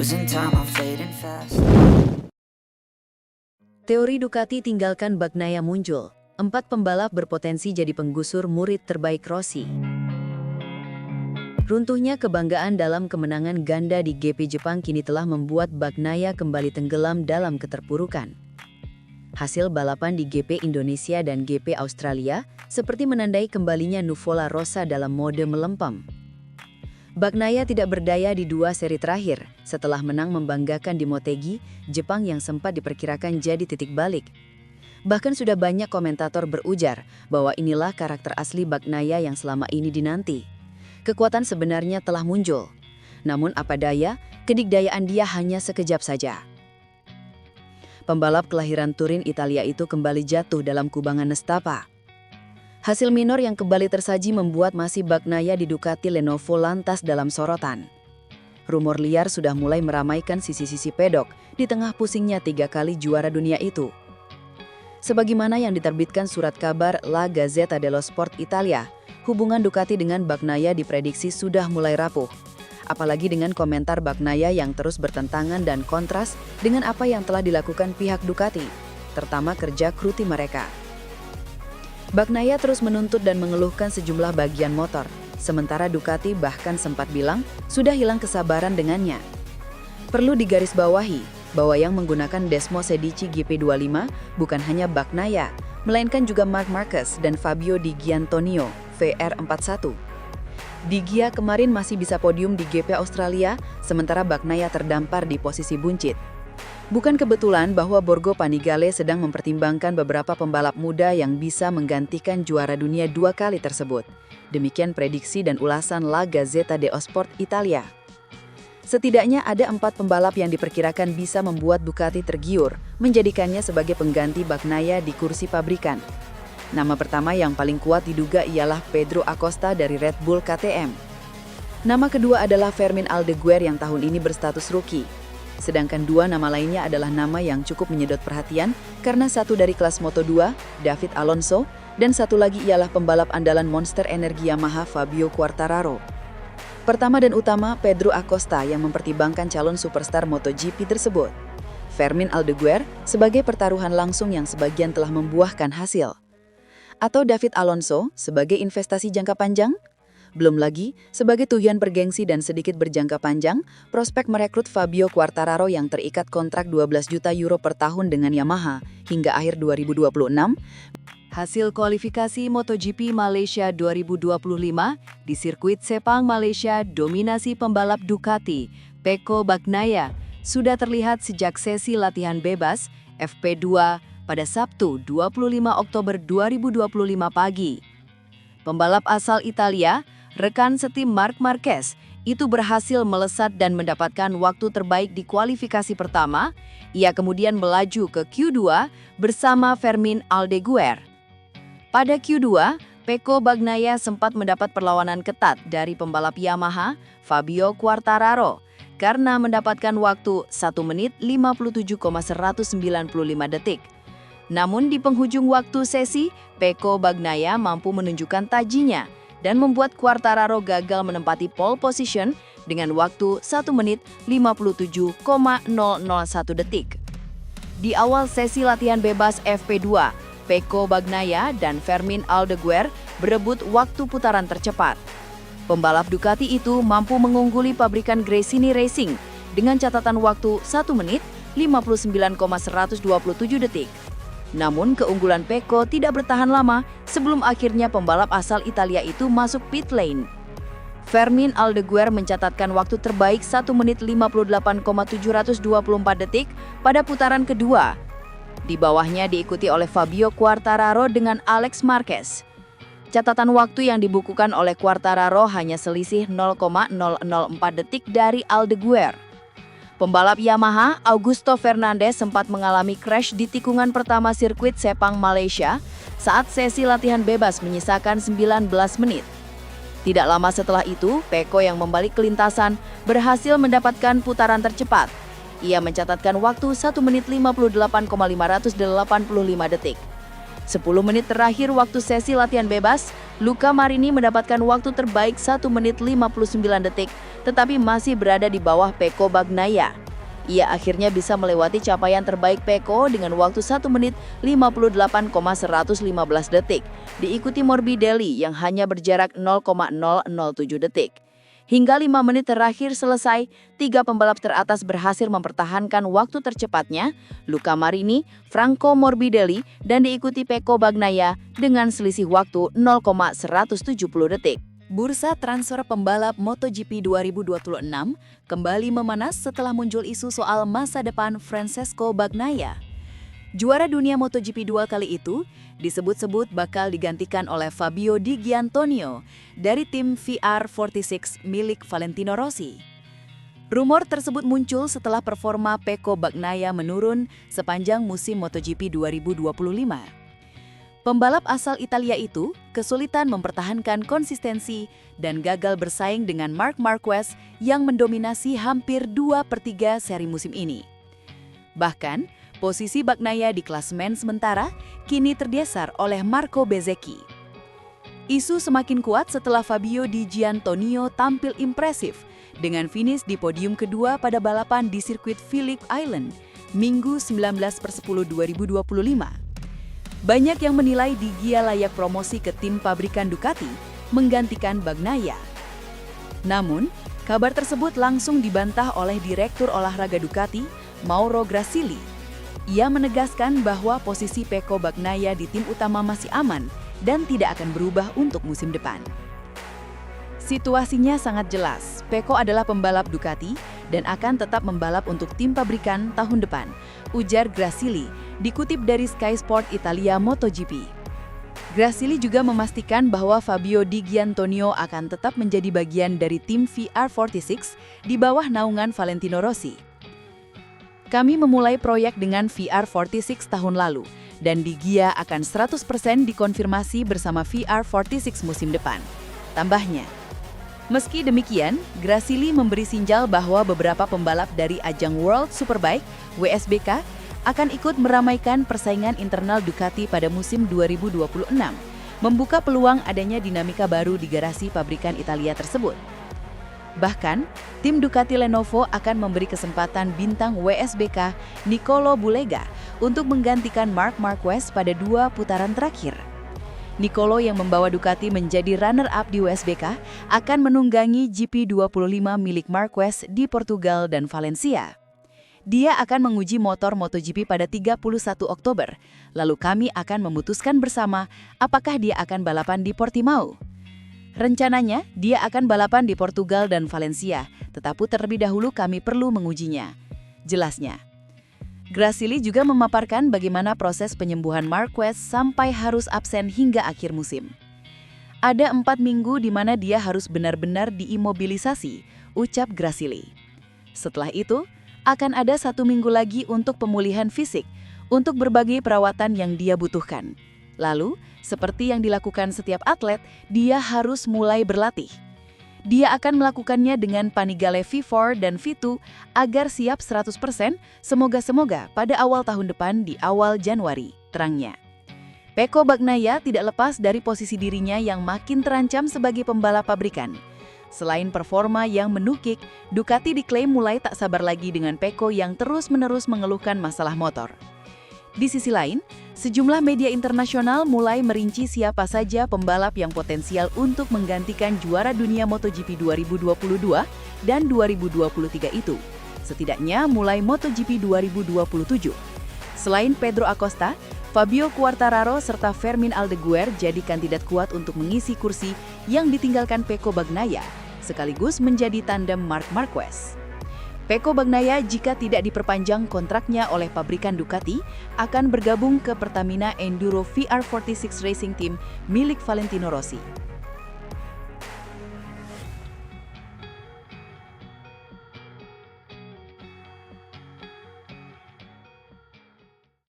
Losing time, I'm fading fast. Teori Ducati tinggalkan Bagnaia muncul. 4 pembalap berpotensi jadi penggusur murid terbaik Rossi. Runtuhnya kebanggaan dalam kemenangan ganda di GP Jepang kini telah membuat Bagnaia kembali tenggelam dalam keterpurukan. Hasil balapan di GP Indonesia dan GP Australia seperti menandai kembalinya Nuvola Rosa dalam mode melempem. Bagnaia tidak berdaya di 2 seri terakhir setelah menang membanggakan di Motegi, Jepang yang sempat diperkirakan jadi titik balik. Bahkan sudah banyak komentator berujar bahwa inilah karakter asli Bagnaia yang selama ini dinanti. Kekuatan sebenarnya telah muncul. Namun apa daya, kedikdayaan dia hanya sekejap saja. Pembalap kelahiran Turin, Italia itu kembali jatuh dalam kubangan nestapa. Hasil minor yang kembali tersaji membuat masih Bagnaia di Ducati Lenovo lantas dalam sorotan. Rumor liar sudah mulai meramaikan sisi-sisi pedok di tengah pusingnya 3 kali juara dunia itu. Sebagaimana yang diterbitkan surat kabar La Gazzetta dello Sport Italia, hubungan Ducati dengan Bagnaia diprediksi sudah mulai rapuh. Apalagi dengan komentar Bagnaia yang terus bertentangan dan kontras dengan apa yang telah dilakukan pihak Ducati, terutama kerja kru tim mereka. Bagnaia terus menuntut dan mengeluhkan sejumlah bagian motor, sementara Ducati bahkan sempat bilang sudah hilang kesabaran dengannya. Perlu digarisbawahi bahwa yang menggunakan Desmo Sedici GP25 bukan hanya Bagnaia, melainkan juga Marc Marquez dan Fabio Di Giannantonio VR41. Di Gia kemarin masih bisa podium di GP Australia, sementara Bagnaia terdampar di posisi buncit. Bukan kebetulan bahwa Borgo Panigale sedang mempertimbangkan beberapa pembalap muda yang bisa menggantikan juara dunia 2 kali tersebut. Demikian prediksi dan ulasan La Gazzetta dello Sport Italia. Setidaknya ada 4 pembalap yang diperkirakan bisa membuat Ducati tergiur, menjadikannya sebagai pengganti Bagnaia di kursi pabrikan. Nama pertama yang paling kuat diduga ialah Pedro Acosta dari Red Bull KTM. Nama kedua adalah Fermin Aldeguer yang tahun ini berstatus rookie. Sedangkan 2 nama lainnya adalah nama yang cukup menyedot perhatian karena satu dari kelas Moto2, David Alonso, dan satu lagi ialah pembalap andalan Monster Energi Yamaha Fabio Quartararo. Pertama dan utama, Pedro Acosta yang mempertimbangkan calon superstar MotoGP tersebut. Fermin Aldeguer sebagai pertaruhan langsung yang sebagian telah membuahkan hasil. Atau David Alonso sebagai investasi jangka panjang? Belum lagi, sebagai tujuan bergengsi dan sedikit berjangka panjang, prospek merekrut Fabio Quartararo yang terikat kontrak 12 juta euro per tahun dengan Yamaha hingga akhir 2026. Hasil kualifikasi MotoGP Malaysia 2025 di sirkuit Sepang Malaysia dominasi pembalap Ducati, Pecco Bagnaia, sudah terlihat sejak sesi latihan bebas FP2 pada Sabtu 25 Oktober 2025 pagi. Pembalap asal Italia, rekan setim Marc Marquez, itu berhasil melesat dan mendapatkan waktu terbaik di kualifikasi pertama. Ia kemudian melaju ke Q2 bersama Fermin Aldeguer. Pada Q2, Pecco Bagnaia sempat mendapat perlawanan ketat dari pembalap Yamaha, Fabio Quartararo, karena mendapatkan waktu 1 menit 57,195 detik. Namun di penghujung waktu sesi, Pecco Bagnaia mampu menunjukkan tajinya dan membuat Quartararo gagal menempati pole position dengan waktu 1 menit 57,001 detik. Di awal sesi latihan bebas FP2, Pecco Bagnaia dan Fermin Aldeguer berebut waktu putaran tercepat. Pembalap Ducati itu mampu mengungguli pabrikan Gresini Racing dengan catatan waktu 1 menit 59,127 detik. Namun keunggulan Pecco tidak bertahan lama sebelum akhirnya pembalap asal Italia itu masuk pit lane. Fermin Aldeguer mencatatkan waktu terbaik 1 menit 58,724 detik pada putaran kedua. Di bawahnya diikuti oleh Fabio Quartararo dengan Alex Marquez. Catatan waktu yang dibukukan oleh Quartararo hanya selisih 0,004 detik dari Aldeguer. Pembalap Yamaha, Augusto Fernandez sempat mengalami crash di tikungan pertama sirkuit Sepang Malaysia saat sesi latihan bebas menyisakan 19 menit. Tidak lama setelah itu, Pecco yang membalik ke lintasan berhasil mendapatkan putaran tercepat. Ia mencatatkan waktu 1 menit 58,585 detik. 10 menit terakhir waktu sesi latihan bebas, Luca Marini mendapatkan waktu terbaik 1 menit 59 detik tetapi masih berada di bawah Pecco Bagnaia. Ia akhirnya bisa melewati capaian terbaik Pecco dengan waktu 1 menit 58,115 detik, diikuti Morbidelli yang hanya berjarak 0,007 detik. Hingga 5 menit terakhir selesai, 3 pembalap teratas berhasil mempertahankan waktu tercepatnya, Luca Marini, Franco Morbidelli, dan diikuti Pecco Bagnaia dengan selisih waktu 0,170 detik. Bursa transfer pembalap MotoGP 2026 kembali memanas setelah muncul isu soal masa depan Francesco Bagnaia. Juara dunia MotoGP 2 kali itu disebut-sebut bakal digantikan oleh Fabio Di Giannantonio dari tim VR46 milik Valentino Rossi. Rumor tersebut muncul setelah performa Pecco Bagnaia menurun sepanjang musim MotoGP 2025. Pembalap asal Italia itu kesulitan mempertahankan konsistensi dan gagal bersaing dengan Marc Marquez yang mendominasi hampir 2/3 seri musim ini. Bahkan, posisi Bagnaia di klasemen sementara kini tergeser oleh Marco Bezzecchi. Isu semakin kuat setelah Fabio Di Giannantonio tampil impresif dengan finish di podium kedua pada balapan di sirkuit Phillip Island, Minggu 19/10/2025. Banyak yang menilai Di Gia layak promosi ke tim pabrikan Ducati menggantikan Bagnaia. Namun, kabar tersebut langsung dibantah oleh Direktur Olahraga Ducati, Mauro Grasili. Ia menegaskan bahwa posisi Pecco Bagnaia di tim utama masih aman dan tidak akan berubah untuk musim depan. Situasinya sangat jelas, Pecco adalah pembalap Ducati dan akan tetap membalap untuk tim pabrikan tahun depan, ujar Grasili, dikutip dari Sky Sport Italia MotoGP. Grasili juga memastikan bahwa Fabio Di Giannantonio akan tetap menjadi bagian dari tim VR46 di bawah naungan Valentino Rossi. Kami memulai proyek dengan VR46 tahun lalu, dan Di Gia akan 100% dikonfirmasi bersama VR46 musim depan, tambahnya. Meski demikian, Grasili memberi sinjal bahwa beberapa pembalap dari ajang World Superbike (WSBK) akan ikut meramaikan persaingan internal Ducati pada musim 2026, membuka peluang adanya dinamika baru di garasi pabrikan Italia tersebut. Bahkan, tim Ducati Lenovo akan memberi kesempatan bintang WSBK Nicolo Bulega untuk menggantikan Marc Marquez pada 2 putaran terakhir. Nicolo yang membawa Ducati menjadi runner-up di WSBK akan menunggangi GP25 milik Marquez di Portugal dan Valencia. Dia akan menguji motor MotoGP pada 31 Oktober, lalu kami akan memutuskan bersama apakah dia akan balapan di Portimao. Rencananya, dia akan balapan di Portugal dan Valencia, tetapi terlebih dahulu kami perlu mengujinya, jelasnya. Grasili juga memaparkan bagaimana proses penyembuhan Marquez sampai harus absen hingga akhir musim. Ada 4 minggu di mana dia harus benar-benar diimobilisasi, ucap Grasili. Setelah itu, akan ada 1 minggu lagi untuk pemulihan fisik, untuk berbagai perawatan yang dia butuhkan. Lalu, seperti yang dilakukan setiap atlet, dia harus mulai berlatih. Dia akan melakukannya dengan Panigale V4 dan V2 agar siap 100%, semoga-semoga pada awal tahun depan di awal Januari, terangnya. Pecco Bagnaia tidak lepas dari posisi dirinya yang makin terancam sebagai pembalap pabrikan. Selain performa yang menukik, Ducati diklaim mulai tak sabar lagi dengan Pecco yang terus-menerus mengeluhkan masalah motor. Di sisi lain, sejumlah media internasional mulai merinci siapa saja pembalap yang potensial untuk menggantikan juara dunia MotoGP 2022 dan 2023 itu, setidaknya mulai MotoGP 2027. Selain Pedro Acosta, Fabio Quartararo serta Fermin Aldeguer jadi kandidat kuat untuk mengisi kursi yang ditinggalkan Pecco Bagnaia, sekaligus menjadi tandem Marc Marquez. Pecco Bagnaia jika tidak diperpanjang kontraknya oleh pabrikan Ducati akan bergabung ke Pertamina Enduro VR46 Racing Team milik Valentino Rossi.